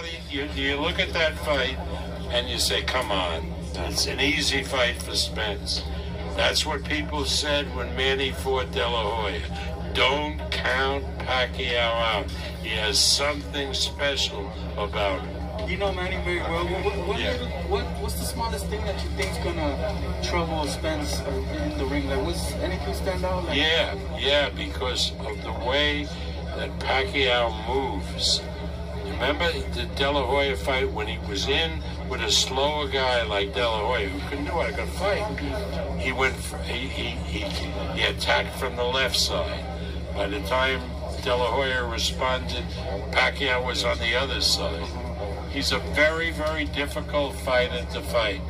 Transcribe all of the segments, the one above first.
everybody, you look at that fight and you say, come on, that's an easy fight for Spence. That's what people said when Manny fought De La Hoya. Don't count Pacquiao out. He has something special about him. You know Manny very well. What's the smallest thing that you think's gonna trouble Spence in the ring? Like, was anything stand out? Like, yeah, because of the way that Pacquiao moves. Remember the De La Hoya fight when he was in with a slower guy like De La Hoya who couldn't do it, a good fight. He went for, he attacked from the left side. By the time De La Hoya responded, Pacquiao was on the other side. He's a very, very difficult fighter to fight.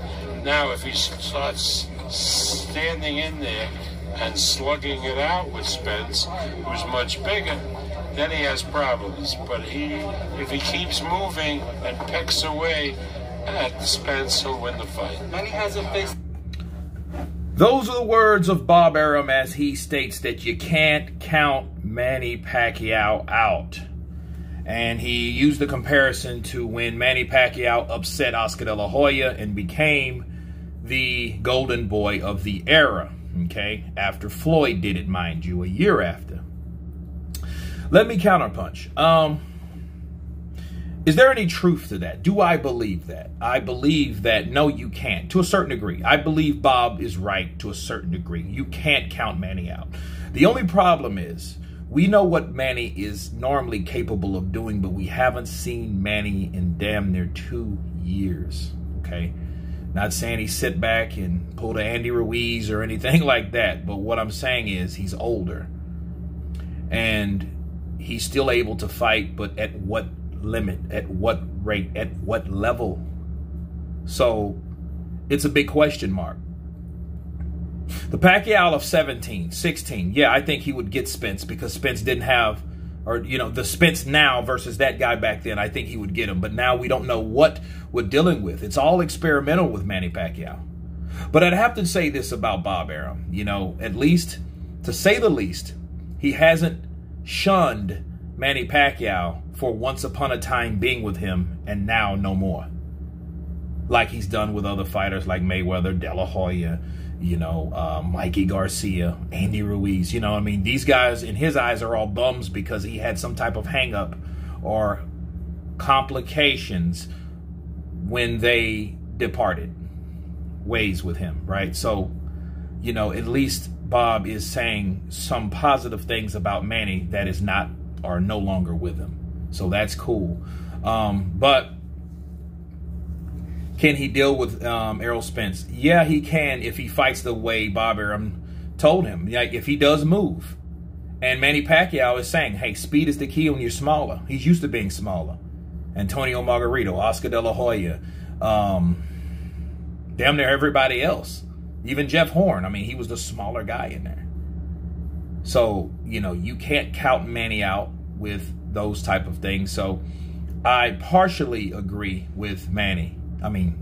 Now, if he starts standing in there and slugging it out with Spence, who's much bigger, then he has problems. But if he keeps moving and pecks away at Spence, he'll win the fight. Manny has a face. Those are the words of Bob Arum as he states that you can't count Manny Pacquiao out. And he used the comparison to when Manny Pacquiao upset Oscar De La Hoya and became the golden boy of the era, okay? After Floyd did it, mind you, a year after. Let me counterpunch. Is there any truth to that? Do I believe that? I believe that, no, you can't, to a certain degree. I believe Bob is right to a certain degree. You can't count Manny out. The only problem is, we know what Manny is normally capable of doing, but we haven't seen Manny in damn near 2 years, okay? Not saying he sit back and pulled a Andy Ruiz or anything like that, but what I'm saying is he's older. And he's still able to fight, but at what limit, at what rate, at what level? So it's a big question mark. The Pacquiao of 16, yeah, I think he would get Spence because Spence didn't have, or, you know, the Spence now versus that guy back then, I think he would get him. But now we don't know what we're dealing with. It's all experimental with Manny Pacquiao. But I'd have to say this about Bob Arum, you know, at least, to say the least, he hasn't shunned Manny Pacquiao for once upon a time being with him and now no more. Like he's done with other fighters like Mayweather, De La Hoya, you know, Mikey Garcia, Andy Ruiz. You know, I mean, these guys in his eyes are all bums because he had some type of hang-up or complications when they departed ways with him, right? So, you know, at least Bob is saying some positive things about Manny that is not or no longer with him. So that's cool. But can he deal with Errol Spence? Yeah, he can if he fights the way Bob Arum told him. Like if he does move. And Manny Pacquiao is saying, hey, speed is the key when you're smaller. He's used to being smaller. Antonio Margarito, Oscar De La Hoya, damn near everybody else. Even Jeff Horn. I mean, he was the smaller guy in there. So, you know, you can't count Manny out with those type of things. So I partially agree with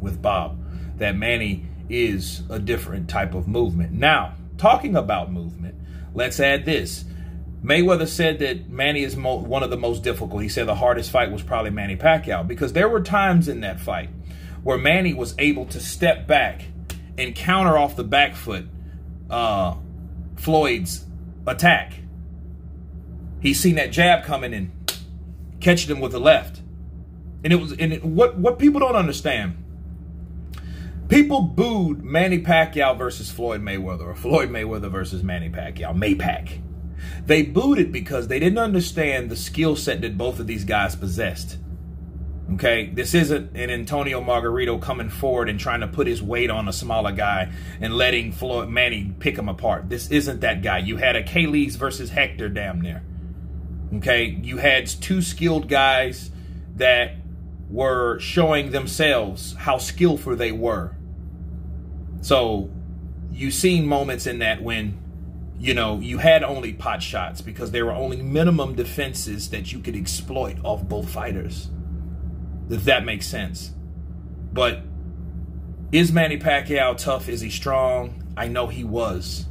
with Bob, that Manny is a different type of movement. Now, talking about movement, let's add this. Mayweather said that Manny is one of the most difficult. He said the hardest fight was probably Manny Pacquiao because there were times in that fight where Manny was able to step back and counter off the back foot Floyd's attack. He's seen that jab coming and catching him with the left. And what people don't understand, people booed Manny Pacquiao versus Floyd Mayweather, or Floyd Mayweather versus Manny Pacquiao, Maypac. They booed it because they didn't understand the skill set that both of these guys possessed. Okay, this isn't an Antonio Margarito coming forward and trying to put his weight on a smaller guy and letting Manny pick him apart. This isn't that guy. You had a Kaylees versus Hector damn near. Okay, you had two skilled guys that were showing themselves how skillful they were. So you've seen moments in that when, you know, you had only pot shots because there were only minimum defenses that you could exploit off both fighters. If that makes sense. But is Manny Pacquiao tough? Is he strong? I know he was.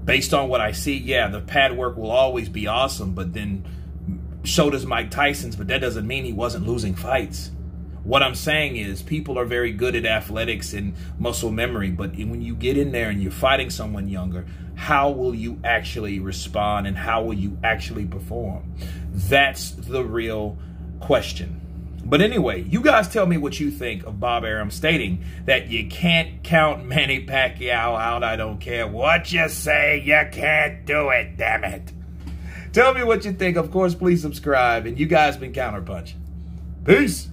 Based on what I see, yeah, the pad work will always be awesome, but then So does Mike Tyson's, but that doesn't mean he wasn't losing fights. What I'm saying is people are very good at athletics and muscle memory, but when you get in there and you're fighting someone younger, how will you actually respond and how will you actually perform? That's the real question. But anyway, you guys tell me what you think of Bob Arum stating that you can't count Manny Pacquiao out. I don't care what you say. You can't do it, damn it. Tell me what you think. Of course, please subscribe. And you guys been Counterpunch. Peace.